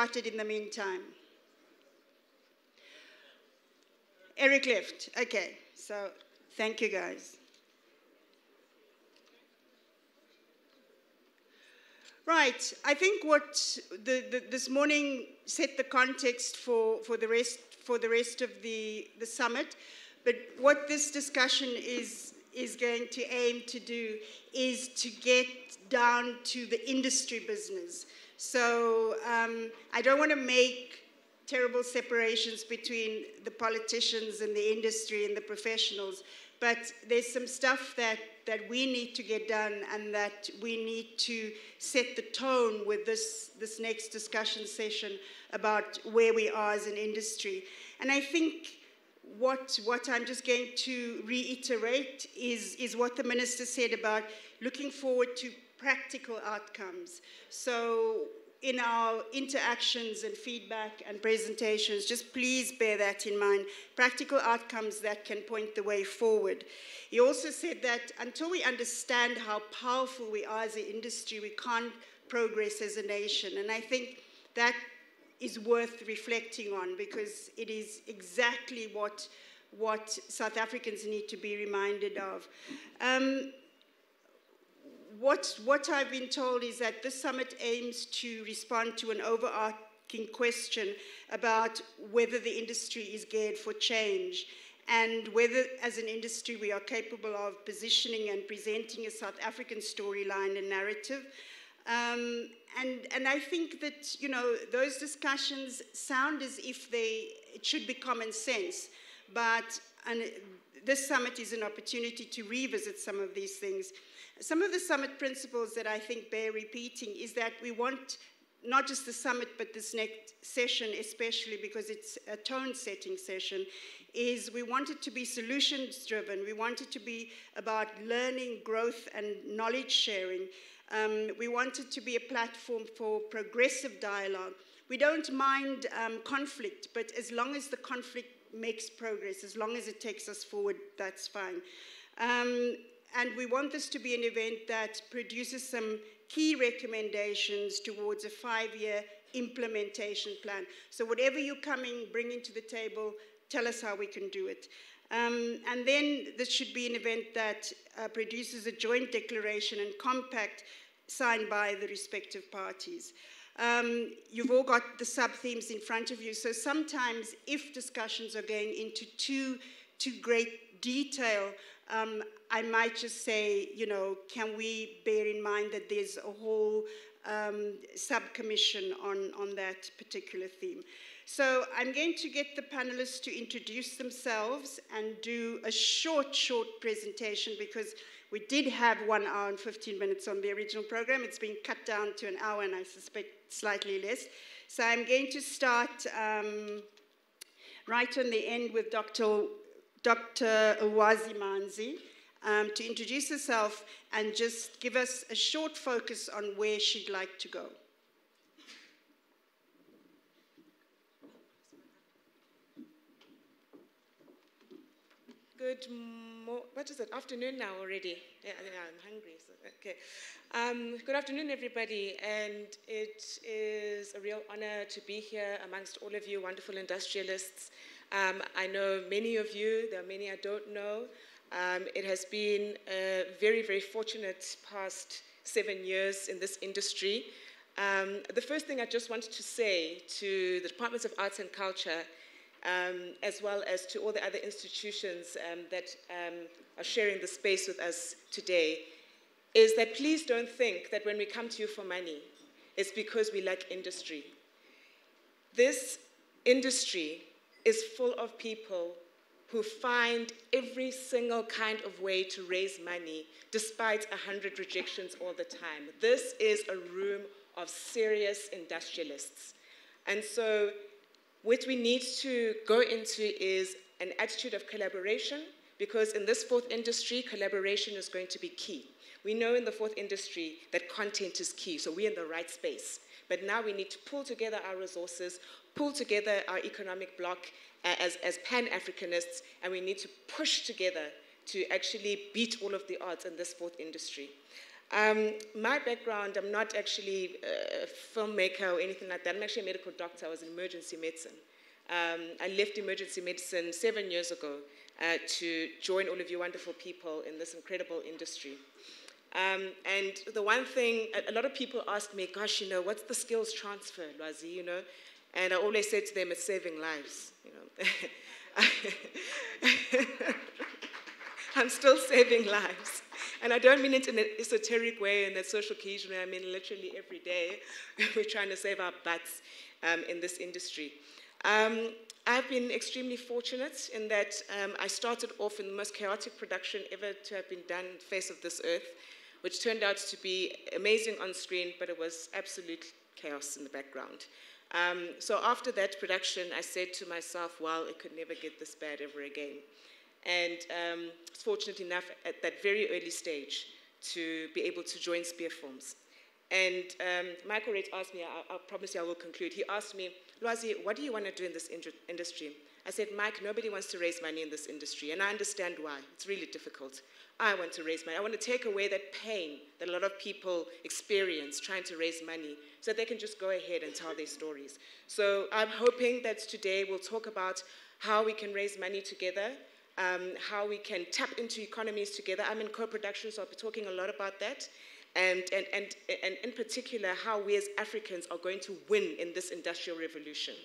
started in the meantime? Eric left. Okay, so thank you, guys. Right, I think what this morning set the context for the rest of the summit, but what this discussion is going to aim to do is to get down to the industry business. So I don't want to make terrible separations between the politicians and the industry and the professionals, but there's some stuff that we need to get done and that we need to set the tone with this next discussion session about where we are as an industry. And I think what I'm just going to reiterate is what the Minister said about looking forward to practical outcomes. So in our interactions and feedback and presentations, just please bear that in mind, practical outcomes that can point the way forward. He also said that until we understand how powerful we are as an industry, we can't progress as a nation. And I think that is worth reflecting on, because it is exactly what South Africans need to be reminded of. What I've been told is that this summit aims to respond to an overarching question about whether the industry is geared for change and whether, as an industry, we are capable of positioning and presenting a South African storyline and narrative. And I think that, you know, those discussions sound as if it should be common sense, but this summit is an opportunity to revisit some of these things. Some of the summit principles that I think bear repeating is that we want not just the summit, but this next session, especially because it's a tone-setting session, is we want it to be solutions-driven. We want it to be about learning, growth, and knowledge sharing. We want it to be a platform for progressive dialogue. We don't mind conflict, but as long as the conflict makes progress, as long as it takes us forward, that's fine. And we want this to be an event that produces some key recommendations towards a 5-year implementation plan. So whatever you're bringing to the table, tell us how we can do it. And then this should be an event that produces a joint declaration and compact signed by the respective parties. You've all got the sub-themes in front of you, so sometimes if discussions are going into too great detail, I might just say, you know, can we bear in mind that there's a whole sub-commission on that particular theme. So I'm going to get the panelists to introduce themselves and do a short presentation, because we did have 1 hour and 15 minutes on the original program. It's been cut down to an hour, and I suspect slightly less. So I'm going to start right on the end with Dr. Ulwazi Manzi to introduce herself and just give us a short focus on where she'd like to go. What is it, afternoon now already? Yeah, I'm hungry, so, okay. Good afternoon, everybody, and it is a real honor to be here amongst all of you wonderful industrialists. I know many of you, there are many I don't know. It has been a very, very fortunate past 7 years in this industry. The first thing I just wanted to say to the Departments of Arts and Culture, as well as to all the other institutions that are sharing the space with us today, is that please don't think that when we come to you for money, it's because we lack industry. This industry is full of people who find every single kind of way to raise money, despite 100 rejections all the time. This is a room of serious industrialists. And so what we need to go into is an attitude of collaboration, because in this fourth industry, collaboration is going to be key. We know in the fourth industry that content is key, so we're in the right space. But now we need to pull together our resources, pull together our economic bloc as Pan-Africanists, and we need to push together to actually beat all of the odds in this fourth industry. My background, I'm not actually a filmmaker or anything like that. I'm actually a medical doctor. I was in emergency medicine. I left emergency medicine 7 years ago to join all of you wonderful people in this incredible industry. And the one thing, a lot of people ask me, gosh, you know, what's the skills transfer, Lwazi, you know? And I always say to them, it's saving lives, you know. I'm still saving lives. And I don't mean it in an esoteric way, in a social cohesion way. I mean literally every day we're trying to save our butts in this industry. I've been extremely fortunate in that I started off in the most chaotic production ever to have been done on the face of this earth, which turned out to be amazing on screen, but it was absolute chaos in the background. So after that production, I said to myself, well, it could never get this bad ever again. And I was fortunate enough at that very early stage to be able to join Spear Films. And Michael Rate asked me, I promise you I will conclude, he asked me, Lwazi, what do you want to do in this industry? I said, Mike, nobody wants to raise money in this industry, and I understand why. It's really difficult. I want to raise money. I want to take away that pain that a lot of people experience trying to raise money so that they can just go ahead and tell their stories. So I'm hoping that today we'll talk about how we can raise money together, how we can tap into economies together. I'm in co-production, so I'll be talking a lot about that. And in particular, how we as Africans are going to win in this industrial revolution.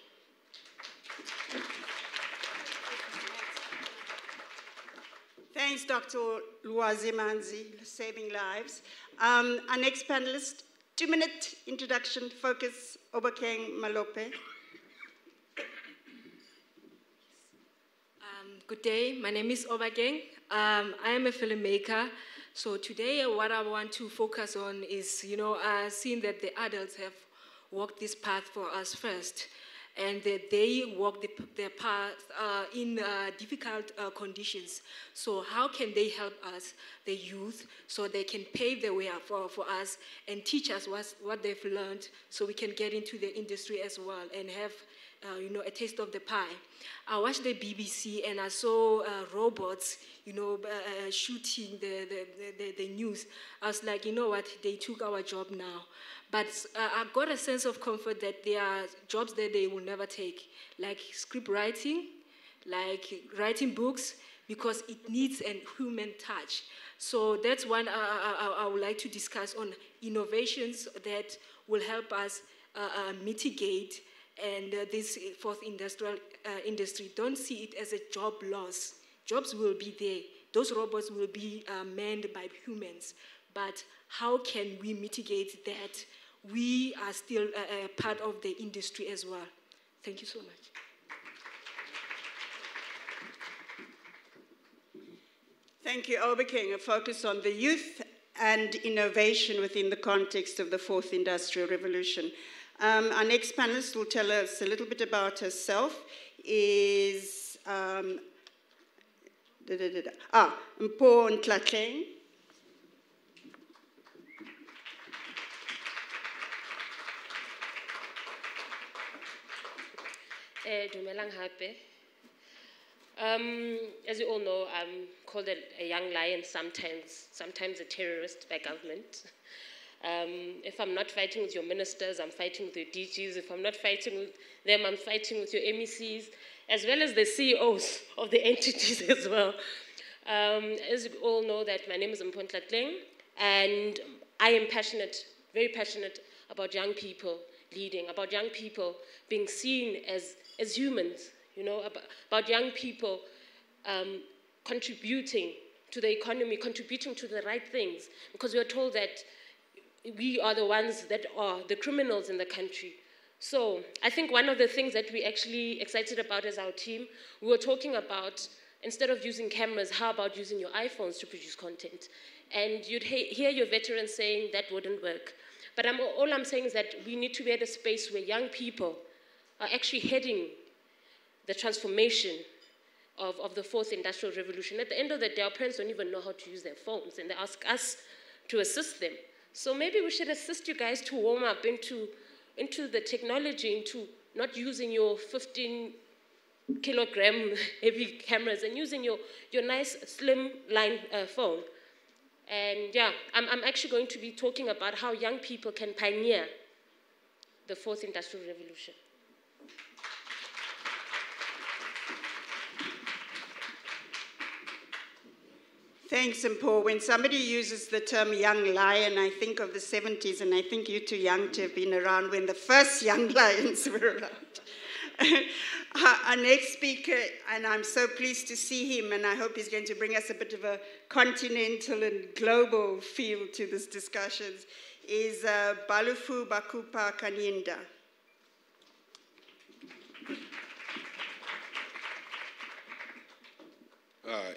Thanks, Dr. Lwazi Manzi, saving lives. Our next panelist, 2-minute introduction, focus, Obakeng Malope. Good day, my name is Obakeng. I am a filmmaker. So today what I want to focus on is, seeing that the adults have walked this path for us first, and that they walk their path in difficult conditions. So how can they help us, the youth, so they can pave the way for us and teach us what they've learned so we can get into the industry as well and have a taste of the pie. I watched the BBC and I saw robots, shooting the news. I was like, you know what, they took our job now. But I got a sense of comfort that there are jobs that they will never take, like script writing, like writing books, because it needs a human touch. So that's one I would like to discuss on innovations that will help us mitigate and this fourth industrial industry. Don't see it as a job loss. Jobs will be there. Those robots will be manned by humans. But how can we mitigate that? We are still a part of the industry as well. Thank you so much. Thank you, Obakeng. A focus on the youth and innovation within the context of the fourth industrial revolution. Our next panelist will tell us a little bit about herself. Is Mpho Ntlatleng. Dumelang hape. As you all know, I'm called a young lion sometimes a terrorist by government. If I'm not fighting with your ministers, I'm fighting with your DGs. If I'm not fighting with them, I'm fighting with your MECs, as well as the CEOs of the entities as well. As you all know, that my name is Mpho Ntlatleng, and I am very passionate about young people leading, about young people being seen as humans, about young people contributing to the economy, contributing to the right things, because we are told that we are the ones that are the criminals in the country. So I think one of the things that we're actually excited about as our team, we were talking about, instead of using cameras, how about using your iPhones to produce content? And you'd hear your veterans saying that wouldn't work. But all I'm saying is that we need to be at a space where young people are actually heading the transformation of the fourth industrial revolution. At the end of the day, our parents don't even know how to use their phones, and they ask us to assist them. So maybe we should assist you guys to warm up into the technology, into not using your 15-kilogram heavy cameras and using your nice slim line phone. And yeah, I'm actually going to be talking about how young people can pioneer the fourth industrial revolution. Thanks, Mpho. When somebody uses the term young lion, I think of the 70s, and I think you're too young to have been around when the first young lions were around. Our next speaker, and I'm so pleased to see him, and I hope he's going to bring us a bit of a continental and global feel to this discussion, is Balufu Bakupa Kanyinda. Hi.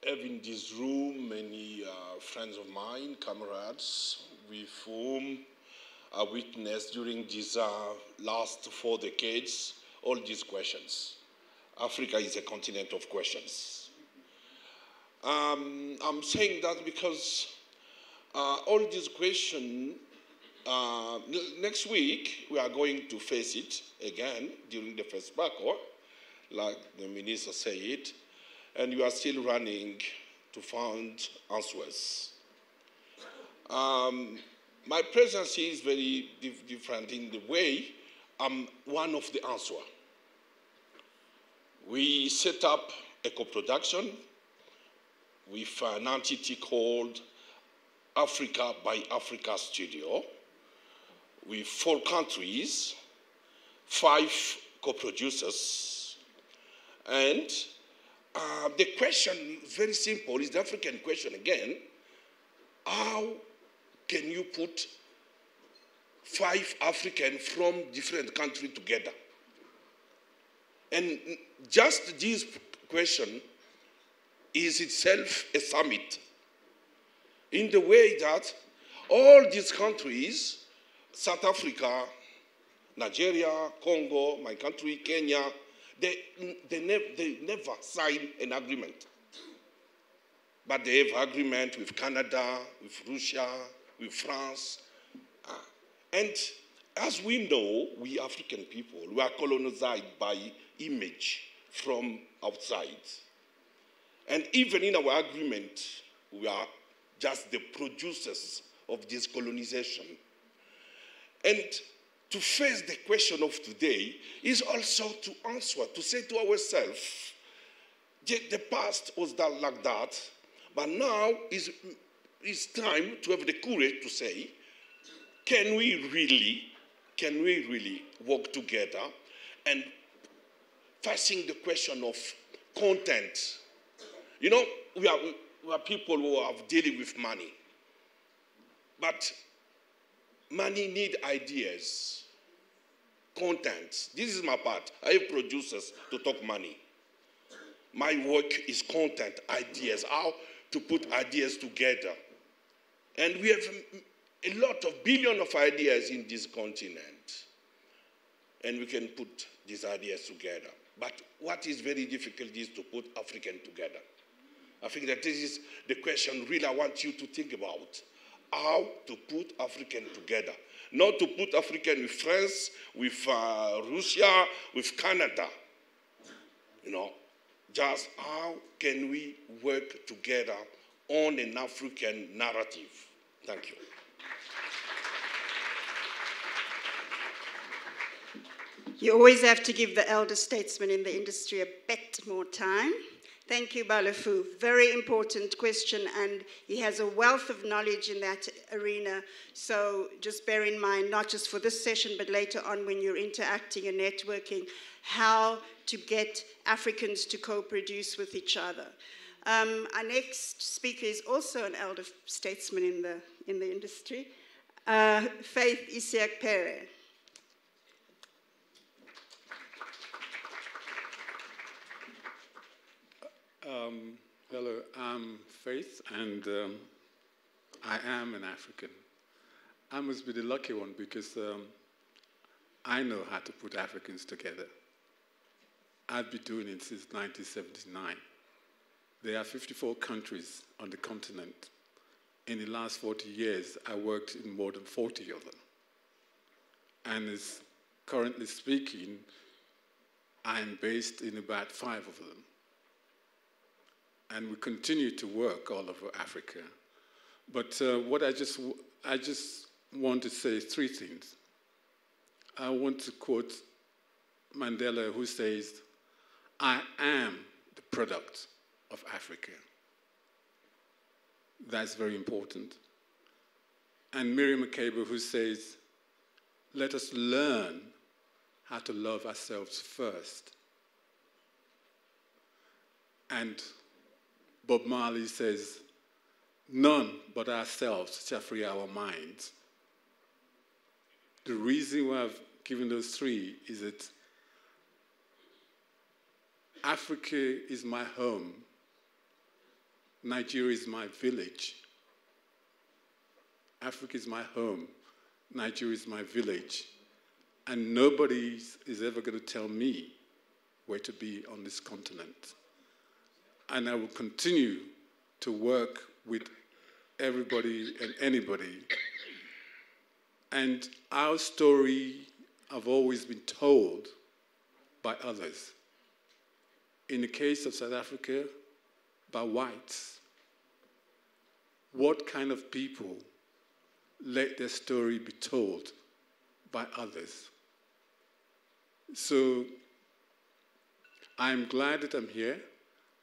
Having this room, many friends of mine, comrades, with whom I witnessed during these last 4 decades, all these questions. Africa is a continent of questions. I'm saying that because all these questions, next week, we are going to face it again during the first BACO, like the minister said, and we are still running to find answers. My presidency is very different in the way I'm one of the answers. We set up a co-production with an entity called Africa by Africa Studio, with 4 countries, 5 co-producers. And the question, very simple, is the African question again. How can you put 5 Africans from different countries together? And just this question is itself a summit, in the way that all these countries, South Africa, Nigeria, Congo, my country, Kenya, they never sign an agreement. But they have agreement with Canada, with Russia, with France. And as we know, we African people, we are colonized by image from outside. And even in our agreement, we are just the producers of this colonization. And to face the question of today is also to answer, to say to ourselves, the past was done like that, but now is time to have the courage to say, can we really work together and facing the question of content? You know, we are people who are dealing with money, but money need ideas, content. This is my part. I have producers to talk money. My work is content, ideas, how to put ideas together. And we have a lot of billions of ideas in this continent. And we can put these ideas together. But what is very difficult is to put African together. I think that this is the question really I want you to think about. How to put African together. Not to put African with France, with Russia, with Canada. You know, just how can we work together on an African narrative? Thank you. You always have to give the elder statesman in the industry a bit more time. Thank you, Balufu. Very important question, and he has a wealth of knowledge in that arena. So just bear in mind, not just for this session, but later on when you're interacting and networking, how to get Africans to co-produce with each other. Our next speaker is also an elder statesman in the industry, Faith Isiak Pere. Hello, I'm Faith, and I am an African. I must be the lucky one because I know how to put Africans together. I've been doing it since 1979. There are 54 countries on the continent. In the last 40 years, I worked in more than 40 of them. And as currently speaking, I'm based in about 5 of them. and we continue to work all over Africa. But what I just want to say is three things. I want to quote Mandela, who says, "I am the product of Africa." That's very important. And Miriam Makeba, who says, "Let us learn how to love ourselves first." And Bob Marley says, "None but ourselves shall free our minds." The reason why I've given those three is that Africa is my home. Nigeria is my village. Africa is my home. Nigeria is my village. And nobody is ever going to tell me where to be on this continent. And I will continue to work with everybody and anybody. And our story have always been told by others. In the case of South Africa, by whites. What kind of people let their story be told by others? So I'm glad that I'm here.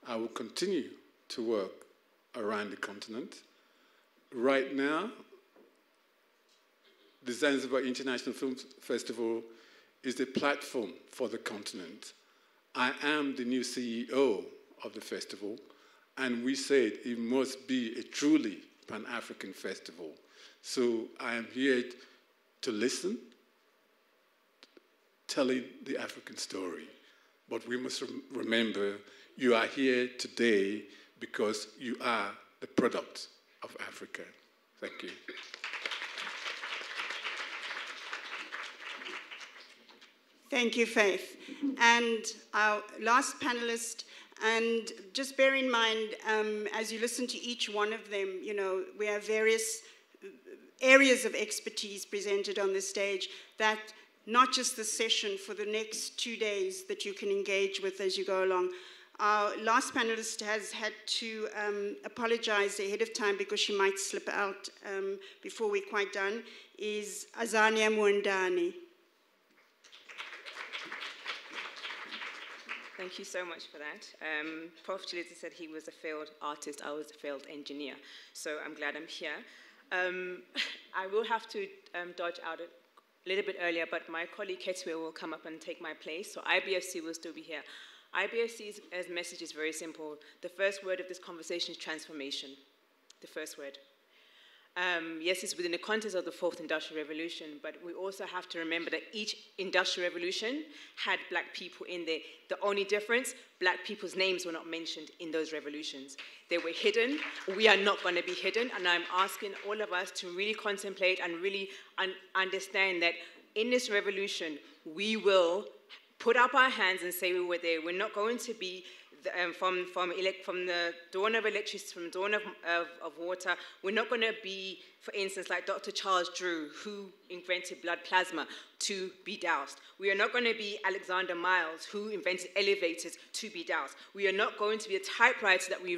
I will continue to work around the continent. Right now, the Zanzibar International Film Festival is the platform for the continent. I am the new CEO of the festival, and we said it must be a truly Pan-African festival. So I am here to listen, telling the African story. But we must remember you are here today because you are the product of Africa. Thank you. Thank you, Faith. And our last panelist, and just bear in mind, as you listen to each one of them, you know, we have various areas of expertise presented on the stage that not just the session for the next 2 days that you can engage with as you go along. Our last panelist has had to apologize ahead of time because she might slip out before we're quite done, is Azania Mwendani. Thank you so much for that. Prof. Chilita said he was a failed artist, I was a failed engineer. So I'm glad I'm here. I will have to dodge out a little bit earlier, but my colleague Ketwe will come up and take my place, so IBFC will still be here. IBFC's message is very simple. The first word of this conversation is transformation. The first word. Yes, it's within the context of the fourth industrial revolution, but we also have to remember that each industrial revolution had black people in there. The only difference, black people's names were not mentioned in those revolutions. They were hidden. We are not going to be hidden, and I'm asking all of us to really contemplate and really understand that in this revolution, we will put up our hands and say we were there. We're not going to be from the dawn of electricity, from the dawn of water. We're not going to be, for instance, like Dr. Charles Drew, who invented blood plasma, to be doused. We are not going to be Alexander Miles, who invented elevators, to be doused. We are not going to be a typewriter that we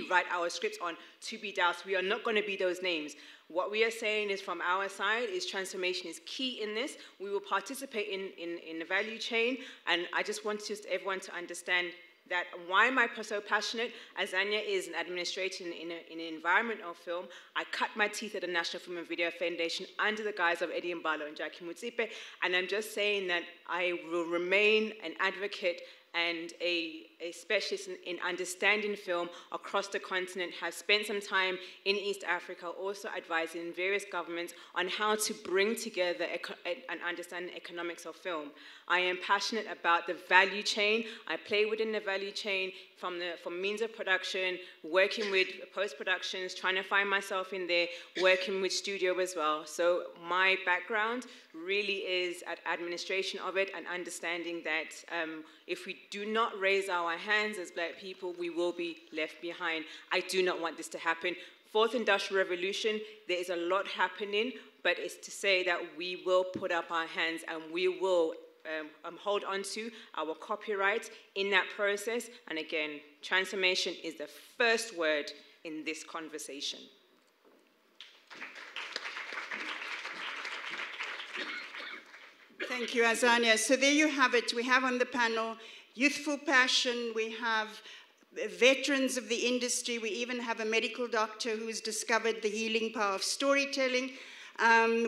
write our scripts on, to be doused. We are not going to be those names. What we are saying is, from our side, is transformation is key in this. We will participate in the value chain, and I just want everyone to understand that why am I so passionate? As Anya is an administrator in an environment of film, I cut my teeth at the National Film and Video Foundation under the guise of Eddie Mbalo and Jackie Mutsipe, and I'm just saying that I will remain an advocate and a specialist in understanding film across the continent, have spent some time in East Africa, also advising various governments on how to bring together and understand the economics of film. I am passionate about the value chain. I play within the value chain from means of production, working with post-productions, trying to find myself in there, working with studio as well. So my background really is at administration of it and understanding that if we do not raise our hands as black people, we will be left behind. I do not want this to happen. Fourth Industrial Revolution, there is a lot happening, but it's to say that we will put up our hands and we will hold on to our copyright in that process. And again, transformation is the first word in this conversation. Thank you, Azania. So there you have it. We have on the panel youthful passion. We have veterans of the industry. We even have a medical doctor who has discovered the healing power of storytelling.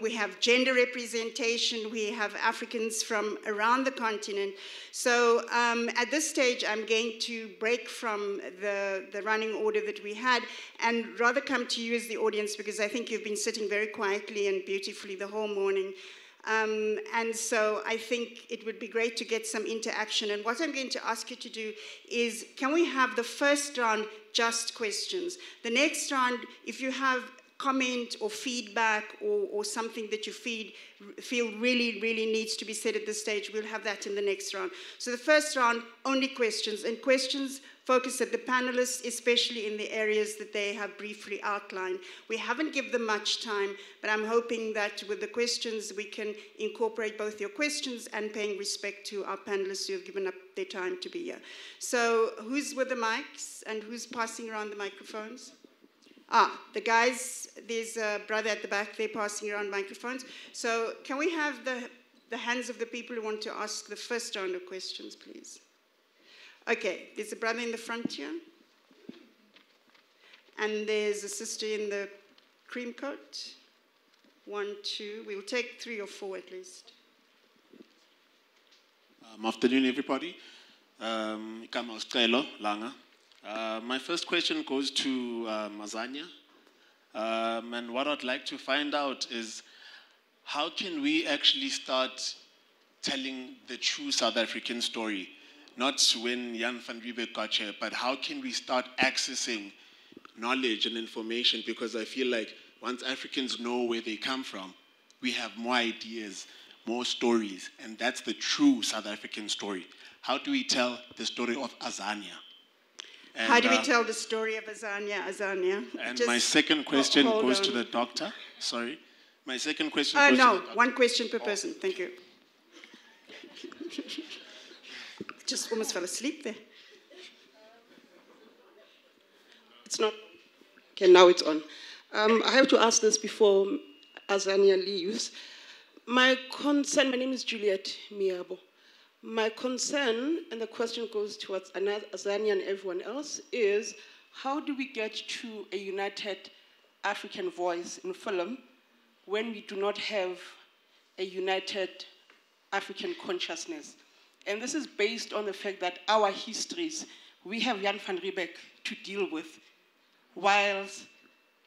We have gender representation. We have Africans from around the continent. So at this stage, I'm going to break from the running order that we had and rather come to you as the audience, because I think you've been sitting very quietly and beautifully the whole morning. And so I think it would be great to get some interaction. And what I'm going to ask you to do is, can we have the first round just questions? The next round, if you have comment or feedback or something that you feel really, really needs to be said at this stage, we'll have that in the next round. So the first round, only questions, and questions focused at the panelists, especially in the areas that they have briefly outlined. We haven't given them much time, but I'm hoping that with the questions, we can incorporate both your questions and paying respect to our panelists who have given up their time to be here. So who's with the mics and who's passing around the microphones? The guys, there's a brother at the back, they're passing around microphones. So can we have the hands of the people who want to ask the first round of questions, please? Okay, there's a brother in the front here. And there's a sister in the cream coat. 1, 2, we'll take 3 or 4 at least. Afternoon, everybody. My first question goes to Azania. And what I'd like to find out is, how can we actually start telling the true South African story? Not when Jan van Riebeeck got here, but how can we start accessing knowledge and information? Because I feel like once Africans know where they come from, we have more ideas, more stories, and that's the true South African story. How do we tell the story of Azania? And, how do we tell the story of Azania? And my second question goes to the doctor. Sorry. My second question goes to the doctor. One question per person. Thank you. Just almost fell asleep there. It's not. Okay, now it's on. I have to ask this before Azania leaves. My name is Juliet Miabo. My concern, and the question goes towards Azania and everyone else, is how do we get to a united African voice in film when we do not have a united African consciousness? And this is based on the fact that our histories, we have Jan van Riebeeck to deal with, whilst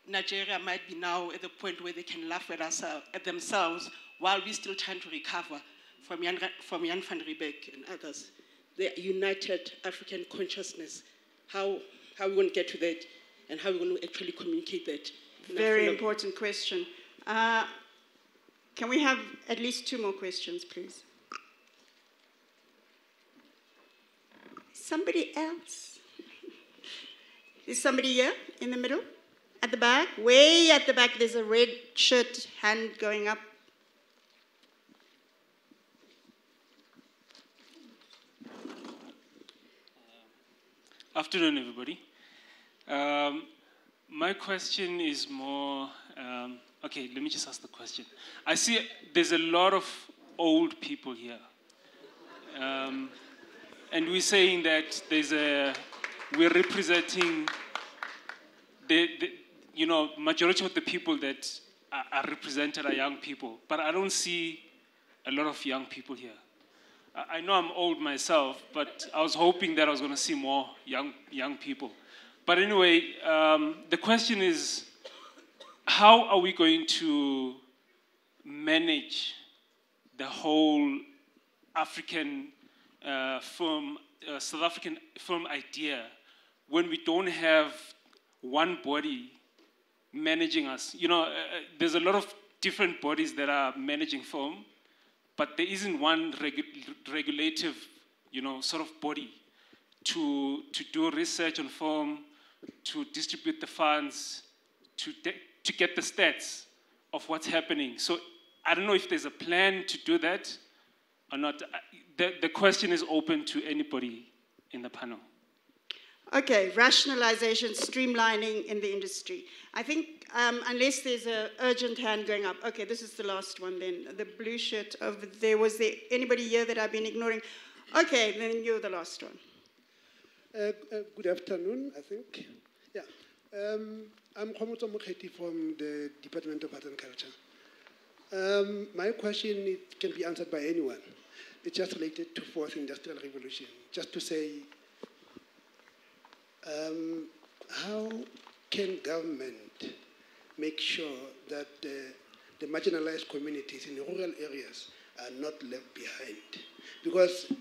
Nigeria might be now at the point where they can laugh at themselves while we're still trying to recover from Jan van Riebeeck and others. The united African consciousness, how are we going to get to that, and how are we going to actually communicate that? Very important question. Can we have at least 2 more questions, please? Somebody else? Is somebody here in the middle? At the back? Way at the back, there's a red shirt hand going up. Afternoon, everybody. My question is more, okay, let me just ask the question. I see there's a lot of old people here. And we're saying that we're representing majority of the people that are represented are young people, but I don't see a lot of young people here. I know I'm old myself, but I was hoping that I was going to see more young people. But anyway, the question is, how are we going to manage the whole African South African film idea when we don't have one body managing us? There's a lot of different bodies that are managing film, but there isn't one regulative, sort of body to do research on film, to distribute the funds, to get the stats of what's happening. So I don't know if there's a plan to do that, or not? The question is open to anybody in the panel. Okay, rationalization, streamlining in the industry. I think unless there's an urgent hand going up. Okay, this is the last one then. The blue shirt over there. Was there anybody here that I've been ignoring? Okay, then you're the last one. Good afternoon, I think. Yeah. I'm Khomoto Mokheti from the Department of Art and Culture. My question, it can be answered by anyone. It's just related to fourth industrial revolution. Just to say, how can government make sure that the marginalized communities in rural areas are not left behind? Because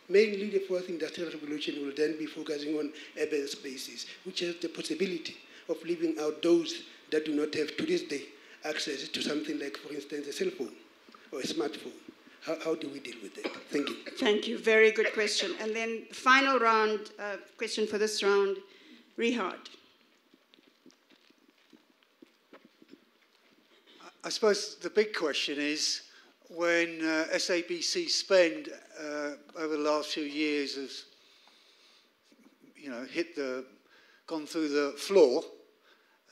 mainly the fourth industrial revolution will then be focusing on urban spaces, which has the possibility of leaving out those that do not have, to this day, access to something like, for instance, a cell phone or a smartphone. How do we deal with that? Thank you. Thank you. Very good question. And then final round, question for this round, Rihad. I suppose the big question is, when SABC spend over the last few years has, gone through the floor,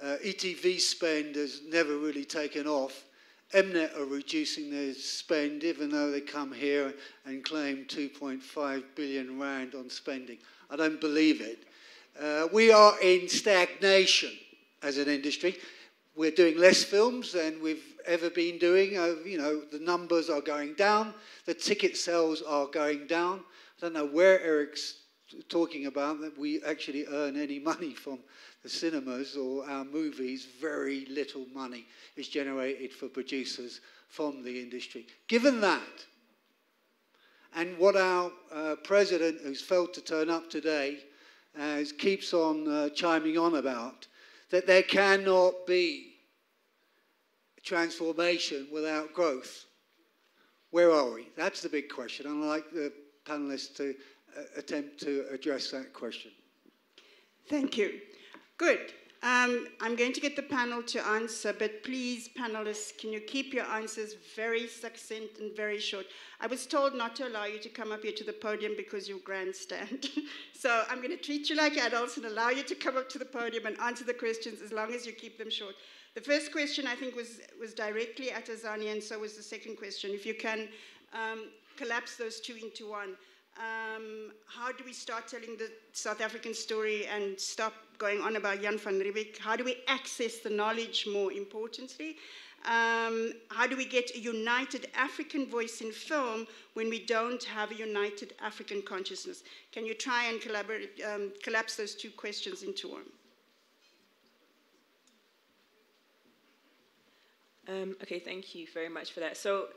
ETV spend has never really taken off. Mnet are reducing their spend, even though they come here and claim 2.5 billion rand on spending. I don't believe it. We are in stagnation as an industry. We're doing less films than we've ever been doing. The numbers are going down. The ticket sales are going down. I don't know where Eric's talking about that we actually earn any money from the cinemas or our movies. Very little money is generated for producers from the industry. Given that, and what our president, who's failed to turn up today, keeps on chiming on about, that there cannot be transformation without growth. Where are we? That's the big question. I'd like the panelists to attempt to address that question. Thank you. Good. I'm going to get the panel to answer, but please, panelists, can you keep your answers very succinct and very short? I was told not to allow you to come up here to the podium because you grandstand. So I'm going to treat you like adults and allow you to come up to the podium and answer the questions as long as you keep them short. The first question, I think, was directly at Azania, and so was the second question. If you can collapse those two into one. How do we start telling the South African story and stop going on about Jan van Riebeeck? How do we access the knowledge more importantly? How do we get a united African voice in film when we don't have a united African consciousness? Can you try and collapse those two questions into one? Okay, thank you very much for that. So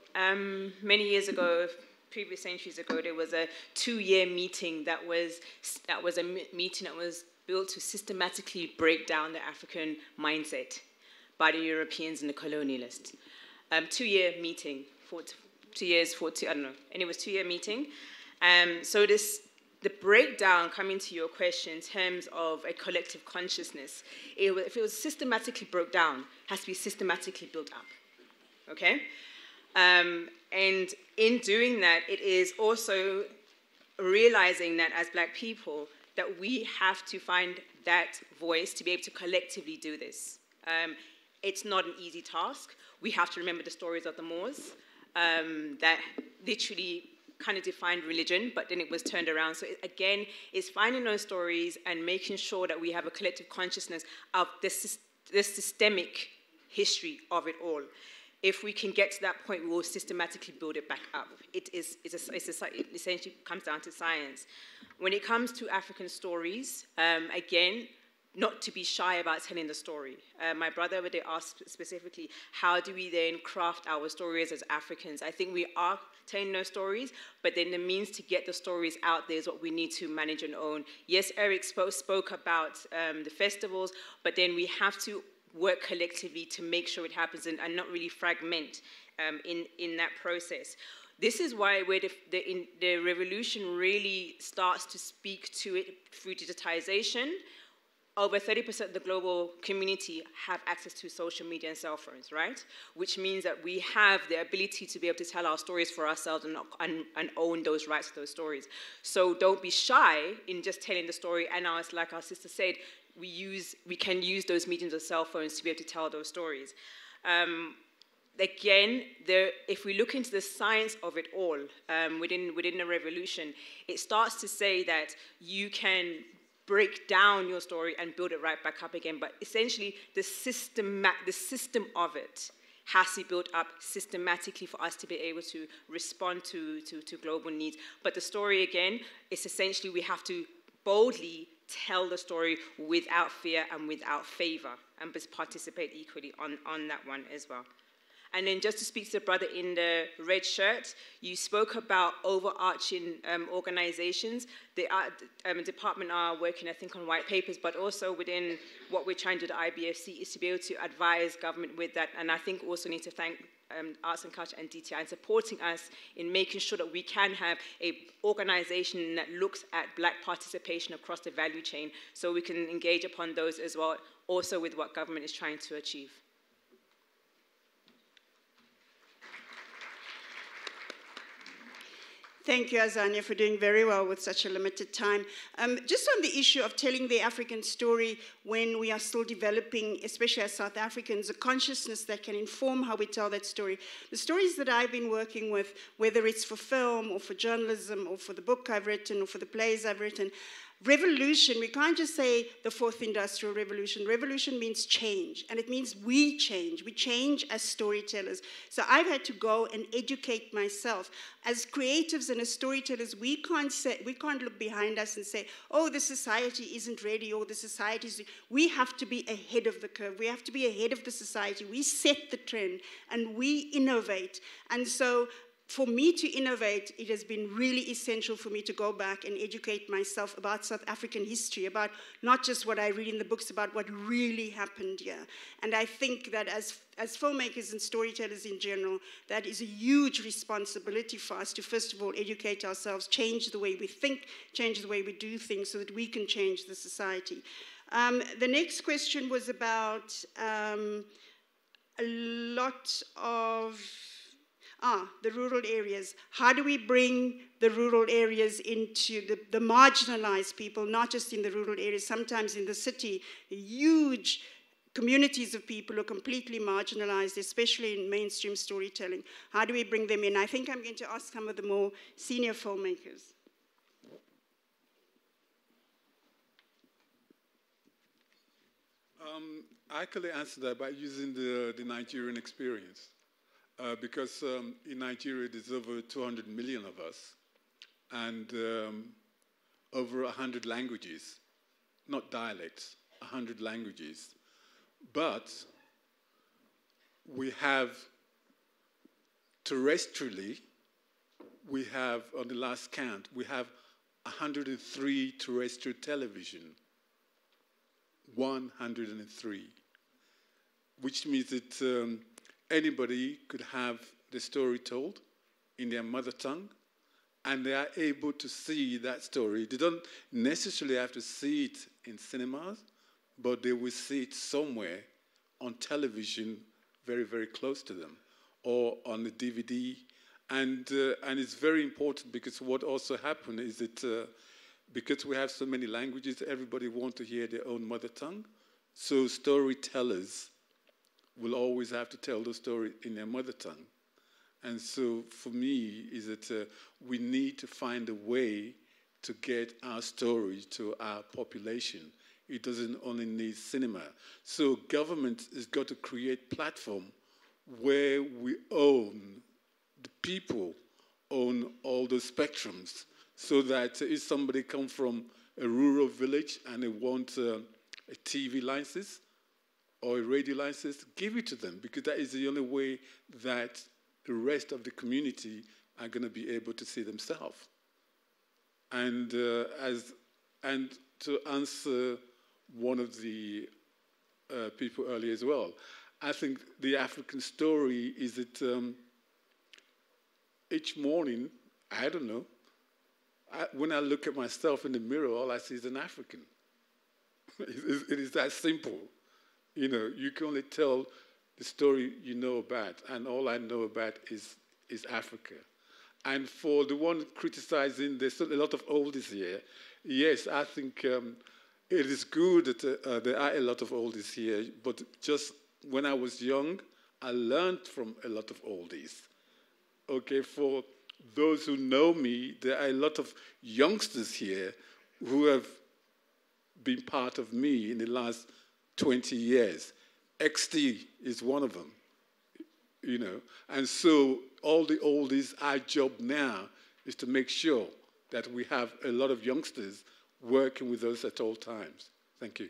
many years ago, previous centuries ago, there was a 2-year meeting that was a meeting that was built to systematically break down the African mindset by the Europeans and the colonialists. 2-year meeting, 2 years, 40, I don't know. And it was 2-year meeting. So the breakdown, coming to your question in terms of a collective consciousness, if it was systematically broke down, it has to be systematically built up, okay? And in doing that, it is also realizing that as Black people, that we have to find that voice to be able to collectively do this. It's not an easy task. We have to remember the stories of the Moors that literally kind of defined religion, but then it was turned around. So again, it's finding those stories and making sure that we have a collective consciousness of this systemic history of it all. If we can get to that point, we will systematically build it back up. It essentially comes down to science. When it comes to African stories, again, not to be shy about telling the story. My brother over there asked specifically, how do we then craft our stories as Africans? I think we are telling those stories, but then the means to get the stories out there is what we need to manage and own. Yes, Eric spoke about the festivals, but then we have to work collectively to make sure it happens and not really fragment in that process. This is why where the revolution really starts to speak to it through digitization, over 30% of the global community have access to social media and cell phones, right? Which means that we have the ability to be able to tell our stories for ourselves and own those rights to those stories. So don't be shy in just telling the story. And like our sister said, we can use those mediums of cell phones to be able to tell those stories. Again, if we look into the science of it all, within the revolution, it starts to say that you can break down your story and build it right back up again. But essentially, the system of it has to be built up systematically for us to be able to respond to global needs. But the story, again, is essentially we have to boldly tell the story without fear and without favor, and participate equally on that one as well. And then just to speak to the brother in the red shirt, you spoke about overarching organizations. The department are working, I think, on white papers, but also within what we're trying to do at the IBFC is to be able to advise government with that. And I think also need to thank Arts and Culture and DTI in supporting us in making sure that we can have an organization that looks at Black participation across the value chain, so we can engage upon those as well, also with what government is trying to achieve. Thank you, Azania, for doing very well with such a limited time. Just on the issue of telling the African story when we are still developing, especially as South Africans, a consciousness that can inform how we tell that story. The stories that I've been working with, whether it's for film or for journalism or for the book I've written or for the plays I've written, revolution, we can't just say the fourth industrial revolution. Revolution means change, and it means we change. We change as storytellers. So I've had to go and educate myself. As creatives and as storytellers, we can't look behind us and say, oh, the society isn't ready, or the society is... We have to be ahead of the curve. We have to be ahead of the society. We set the trend, and we innovate. And so for me to innovate, it has been really essential for me to go back and educate myself about South African history, about not just what I read in the books, about what really happened here. And I think that as filmmakers and storytellers in general, that is a huge responsibility for us to, first of all, educate ourselves, change the way we think, change the way we do things so that we can change the society. The next question was about a lot of... the rural areas. How do we bring the rural areas into the marginalized people, not just in the rural areas, sometimes in the city, huge communities of people who are completely marginalized, especially in mainstream storytelling. How do we bring them in? I think I'm going to ask some of the more senior filmmakers. I can answer that by using the Nigerian experience. Because in Nigeria, there's over 200 million of us, and over 100 languages, not dialects, 100 languages. But we have, terrestrially, we have, on the last count, we have 103 terrestrial television, 103, which means that anybody could have the story told in their mother tongue, and they are able to see that story. They don't necessarily have to see it in cinemas, but they will see it somewhere on television very, very close to them, or on the DVD. And it's very important, because what also happened is that because we have so many languages, everybody wants to hear their own mother tongue. So storytellers will always have to tell the story in their mother tongue. And so for me, is that we need to find a way to get our story to our population. It doesn't only need cinema. So government has got to create platform where we own, the people own all the spectrums, so that if somebody comes from a rural village and they want a TV license, or a radio license, give it to them, because that is the only way that the rest of the community are going to be able to see themselves. And to answer one of the people earlier as well, I think the African story is that each morning, I don't know, when I look at myself in the mirror, all I see is an African. It is that simple. You know, you can only tell the story you know about, and all I know about is Africa. And for the one criticizing, there's still a lot of oldies here. Yes, I think it is good that there are a lot of oldies here, but just when I was young, I learned from a lot of oldies. Okay, for those who know me, there are a lot of youngsters here who have been part of me in the last 20 years. XT is one of them, you know. And so all the oldies, our job now is to make sure that we have a lot of youngsters working with us at all times. Thank you.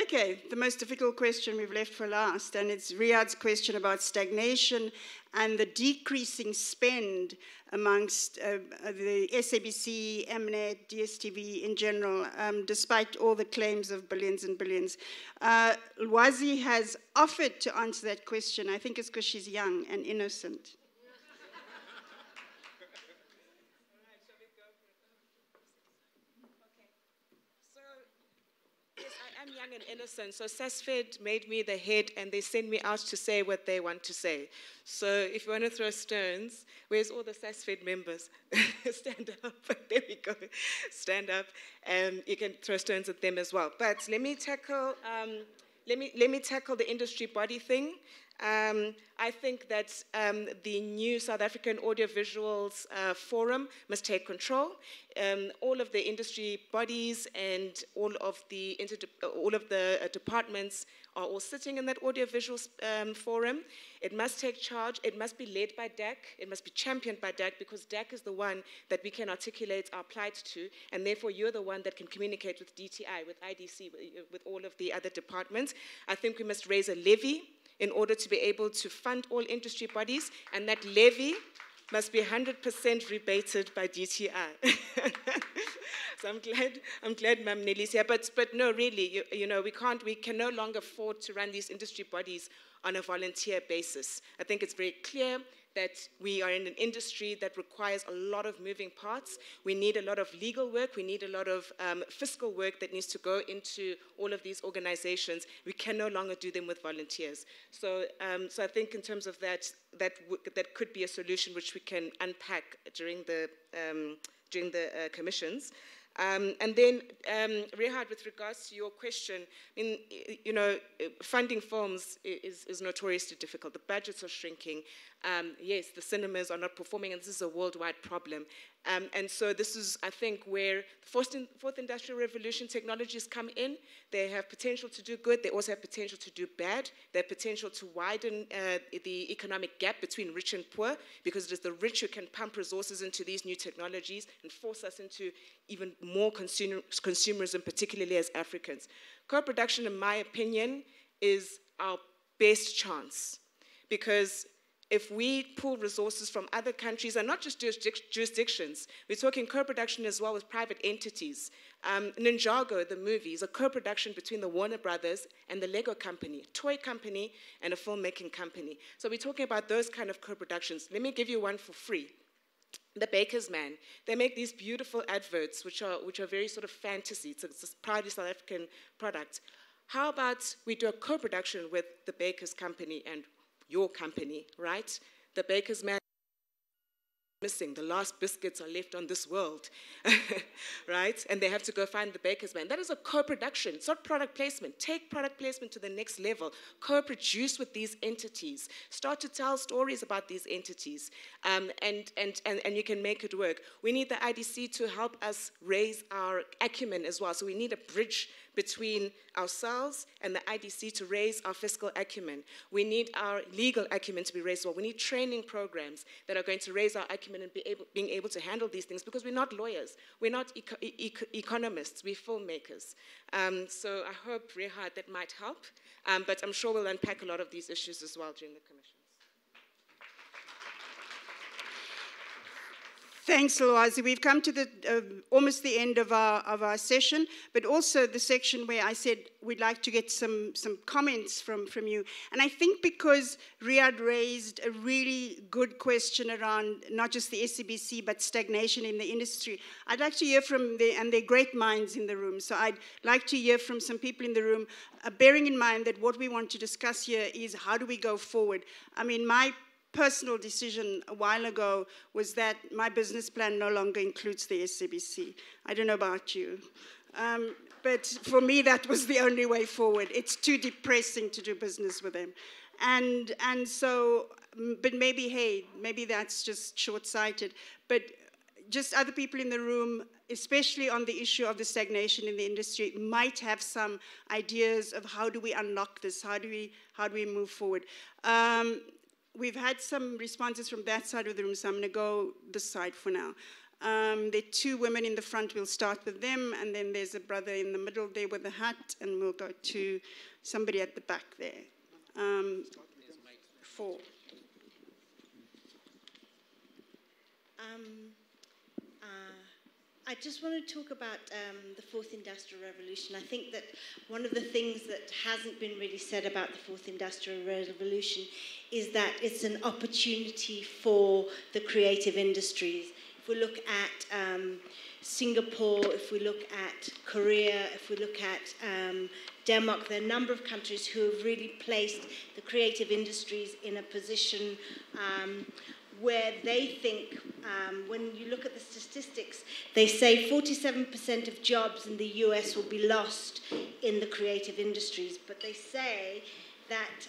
Okay, the most difficult question we've left for last, and it's Riyadh's question about stagnation and the decreasing spend amongst the SABC, Mnet, DSTV in general, despite all the claims of billions and billions. Lwazi has offered to answer that question. I think it's because she's young and innocent. I'm young and innocent, so SASFED made me the head and they send me out to say what they want to say. So if you want to throw stones, where's all the SASFED members? Stand up. There we go. Stand up, and you can throw stones at them as well. But let me tackle the industry body thing. I think that the new South African Audiovisuals Forum must take control. All of the industry bodies and all of the departments are all sitting in that audiovisual forum. It must take charge. It must be led by DAC. It must be championed by DAC, because DAC is the one that we can articulate our plight to, and therefore you're the one that can communicate with DTI, with IDC, with all of the other departments. I think we must raise a levy in order to be able to fund all industry bodies, and that levy must be 100% rebated by DTI. So I'm glad Ma'am Nelly's here, but no, really, you know, we can no longer afford to run these industry bodies on a volunteer basis. I think it's very clear that we are in an industry that requires a lot of moving parts. We need a lot of legal work. We need a lot of fiscal work that needs to go into all of these organizations. We can no longer do them with volunteers. So I think in terms of that could be a solution which we can unpack during the commissions. And then, Rehad, with regards to your question, I mean, you know, funding films is notoriously difficult. The budgets are shrinking. Yes, the cinemas are not performing, and this is a worldwide problem. And so this is, I think, where the fourth industrial revolution technologies come in. They have potential to do good. They also have potential to do bad. They have potential to widen the economic gap between rich and poor, because it is the rich who can pump resources into these new technologies and force us into even more consumerism, particularly as Africans. Co-production, in my opinion, is our best chance, because if we pull resources from other countries, and not just jurisdictions, we're talking co-production as well with private entities. Ninjago, the movie, is a co-production between the Warner Brothers and the Lego company, a toy company and a filmmaking company. So we're talking about those kind of co-productions. Let me give you one for free. The Baker's Man. They make these beautiful adverts, which are very sort of fantasy. It's a proudly South African product. How about we do a co-production with the Baker's company and your company, right? The Baker's Man missing. The last biscuits are left on this world, right? And they have to go find the Baker's Man. That is a co-production. It's not product placement. Take product placement to the next level. Co-produce with these entities. Start to tell stories about these entities, and you can make it work. We need the IDC to help us raise our acumen as well. So we need a bridge between ourselves and the IDC to raise our fiscal acumen. We need our legal acumen to be raised as well. We need training programs that are going to raise our acumen and being able to handle these things, because we're not lawyers, we're not economists, we're filmmakers. So I hope, Rehad, that might help, but I'm sure we'll unpack a lot of these issues as well during the commissions. Thanks, Lwazi. We've come to the almost the end of our session, but also the section where I said we'd like to get some comments from you. And I think because Riyadh raised a really good question around not just the SABC, but stagnation in the industry, I'd like to hear from and there are great minds in the room, so I'd like to hear from some people in the room, bearing in mind that what we want to discuss here is how do we go forward. I mean, my personal decision a while ago was that my business plan no longer includes the SABC. I don't know about you. But for me, that was the only way forward. It's too depressing to do business with them. And so, but maybe, hey, maybe that's just short-sighted. But just other people in the room, especially on the issue of the stagnation in the industry, might have some ideas of how do we unlock this, how do we move forward. We've had some responses from that side of the room, so I'm going to go this side for now. There are two women in the front. We'll start with them, and then there's a brother in the middle there with a hat, and we'll go to somebody at the back there. Four. I just want to talk about the fourth industrial revolution. I think that one of the things that hasn't been really said about the fourth industrial revolution is that it's an opportunity for the creative industries. If we look at Singapore, if we look at Korea, if we look at Denmark, there are a number of countries who have really placed the creative industries in a position where they think, when you look at the statistics, they say 47% of jobs in the US will be lost in the creative industries. But they say that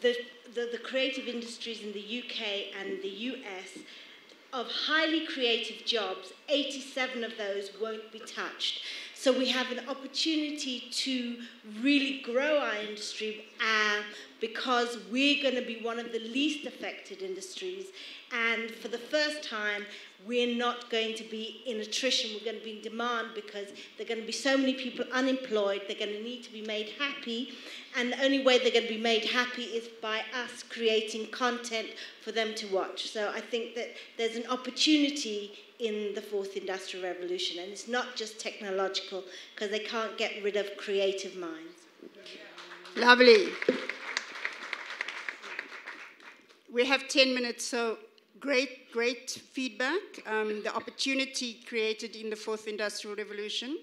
the creative industries in the UK and the US, of highly creative jobs, 87 of those won't be touched. So we have an opportunity to really grow our industry because we're going to be one of the least affected industries. And for the first time, we're not going to be in attrition. We're going to be in demand because there are going to be so many people unemployed. They're going to need to be made happy. And the only way they're going to be made happy is by us creating content for them to watch. So I think that there's an opportunity in the fourth industrial revolution. And it's not just technological, because they can't get rid of creative minds. Lovely. We have 10 minutes, so great feedback. The opportunity created in the fourth industrial revolution.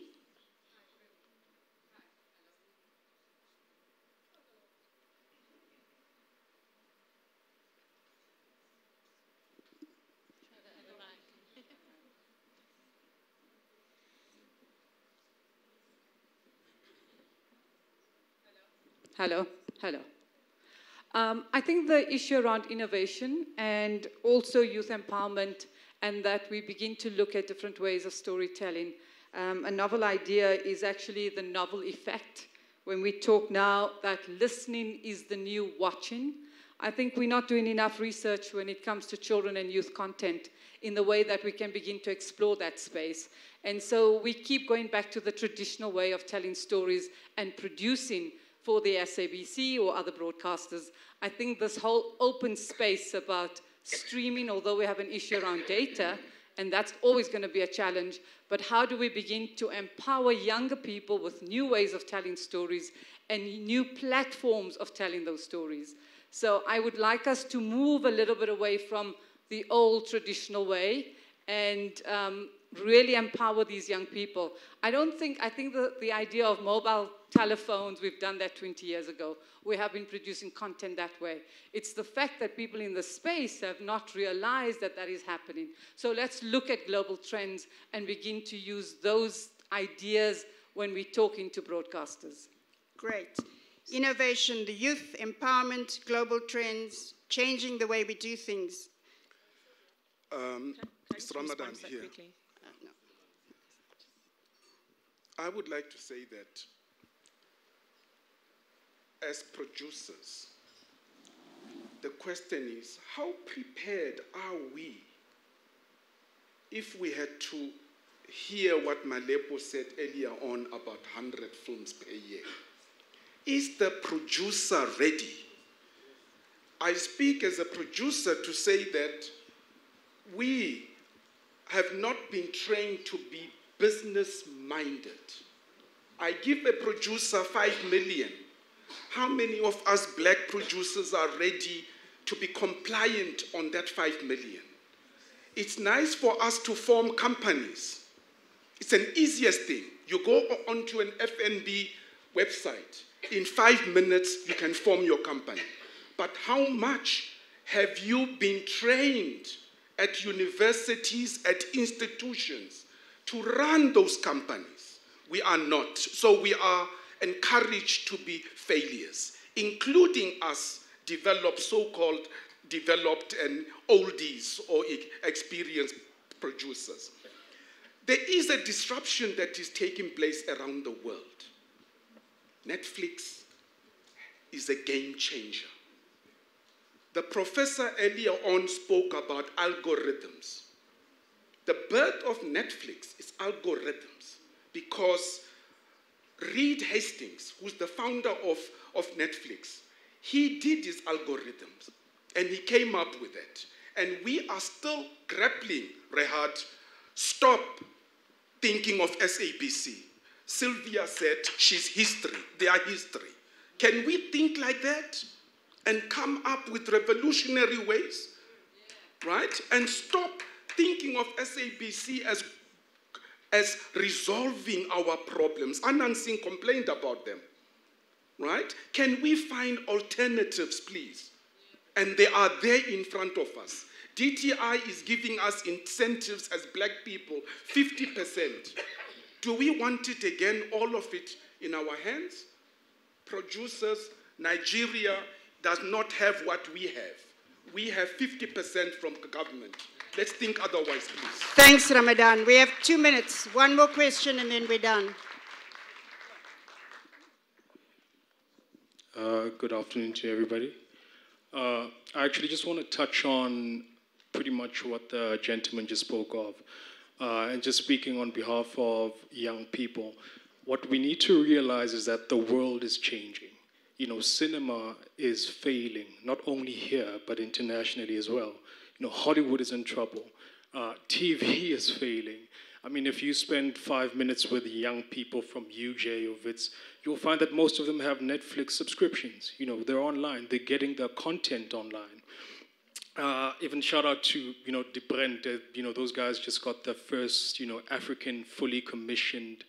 Hello. I think the issue around innovation and also youth empowerment, and that we begin to look at different ways of storytelling. A novel idea is actually the novel effect. When we talk now that listening is the new watching, I think we're not doing enough research when it comes to children and youth content in the way that we can begin to explore that space. And so we keep going back to the traditional way of telling stories and producing for the SABC or other broadcasters. I think this whole open space about streaming, although we have an issue around data, and that's always going to be a challenge, but how do we begin to empower younger people with new ways of telling stories and new platforms of telling those stories? So I would like us to move a little bit away from the old traditional way and really empower these young people. I think the idea of mobile telephones, we've done that 20 years ago. We have been producing content that way. It's the fact that people in the space have not realized that that is happening. So let's look at global trends and begin to use those ideas when we're talking to broadcasters. Great. Innovation, the youth, empowerment, global trends, changing the way we do things. Mr. Ramadan here. No. I would like to say that as producers, the question is, how prepared are we if we had to hear what Malepo said earlier on about 100 films per year? Is the producer ready? I speak as a producer to say that we have not been trained to be business-minded. I give a producer 5 million. How many of us black producers are ready to be compliant on that 5 million? It's nice for us to form companies. It's an easiest thing. You go onto an FNB website. In 5 minutes, you can form your company. But how much have you been trained at universities, at institutions, to run those companies? We are not. So we are encouraged to be failures, including us so-called developed and oldies or experienced producers. There is a disruption that is taking place around the world. Netflix is a game changer. The professor earlier on spoke about algorithms. The birth of Netflix is algorithms because Reed Hastings, who's the founder of Netflix, he did his algorithms and he came up with it. And we are still grappling, Rehat. Stop thinking of SABC. Sylvia said she's history. They are history. Can we think like that and come up with revolutionary ways, right? And stop thinking of SABC as resolving our problems. Anand Singh complained about them, right? Can we find alternatives, please? And they are there in front of us. DTI is giving us incentives as black people, 50%. Do we want it again, all of it in our hands? Producers, Nigeria does not have what we have. We have 50% from government. Let's think otherwise, please. Thanks, Ramadan. We have 2 minutes. One more question and then we're done. Good afternoon to everybody. I actually just want to touch on pretty much what the gentleman just spoke of. And just speaking on behalf of young people, what we need to realize is that the world is changing. You know, cinema is failing, not only here, but internationally as well. You know, Hollywood is in trouble. TV is failing. I mean, if you spend 5 minutes with young people from UJ or WITS, you'll find that most of them have Netflix subscriptions. You know, they're online. They're getting their content online. Even shout out to, you know, Debrent. You know, those guys just got their first, you know, African fully commissioned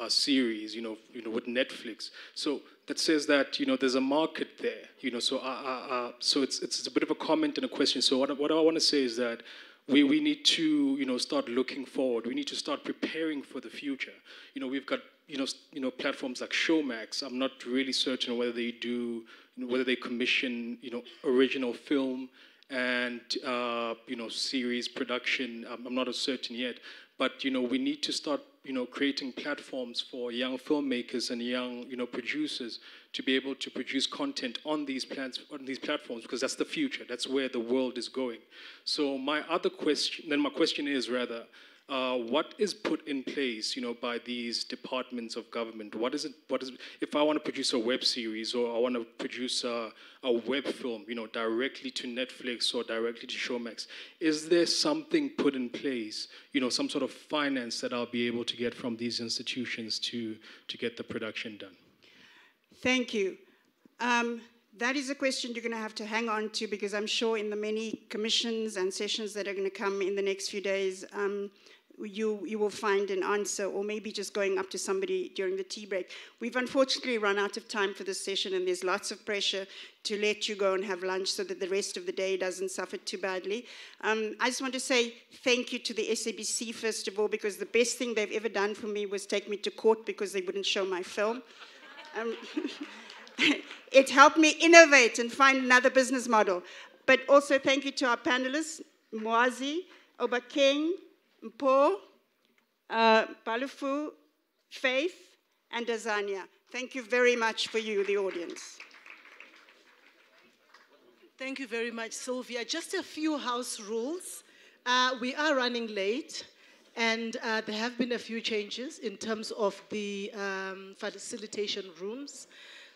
series, you know, with Netflix. So that says that, you know, there's a market there. You know, so so it's a bit of a comment and a question. So what I want to say is that we need to, you know, start looking forward. We need to start preparing for the future. You know, we've got, you know, platforms like Showmax. I'm not really certain whether they do, you know, whether they commission, you know, original film and, you know, series production. I'm not as certain yet. But, you know, we need to start, you know, creating platforms for young filmmakers and young, you know, producers to be able to produce content on these platforms, because that's the future. That's where the world is going. So my question is rather, what is put in place, you know, by these departments of government? What is if I want to produce a web series or I want to produce a web film, you know, directly to Netflix or directly to Showmax, is there something put in place, you know, some sort of finance that I'll be able to get from these institutions to get the production done? Thank you. That is a question you're going to have to hang on to, because I'm sure in the many commissions and sessions that are going to come in the next few days, you will find an answer, or maybe just going up to somebody during the tea break. We've unfortunately run out of time for this session, and there's lots of pressure to let you go and have lunch so that the rest of the day doesn't suffer too badly. I just want to say thank you to the SABC, first of all, because the best thing they've ever done for me was take me to court because they wouldn't show my film. It helped me innovate and find another business model. But also thank you to our panelists, Mwazi, Obakeng, Mpo, Balufu, Faith, and Azania. Thank you very much for you, the audience. Thank you very much, Sylvia. Just a few house rules. We are running late, and there have been a few changes in terms of the facilitation rooms.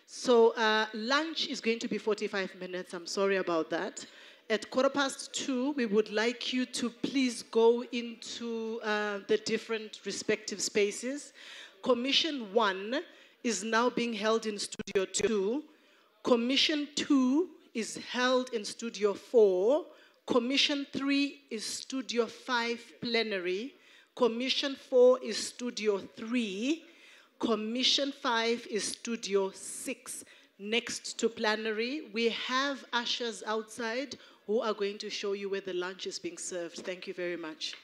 So lunch is going to be 45 minutes. I'm sorry about that. at 2:15, we would like you to please go into the different respective spaces. Commission 1 is now being held in Studio 2. Commission 2 is held in Studio 4. Commission 3 is Studio 5 plenary. Commission 4 is Studio 3. Commission 5 is Studio 6. Next to plenary, we have ushers outside who are going to show you where the lunch is being served. Thank you very much.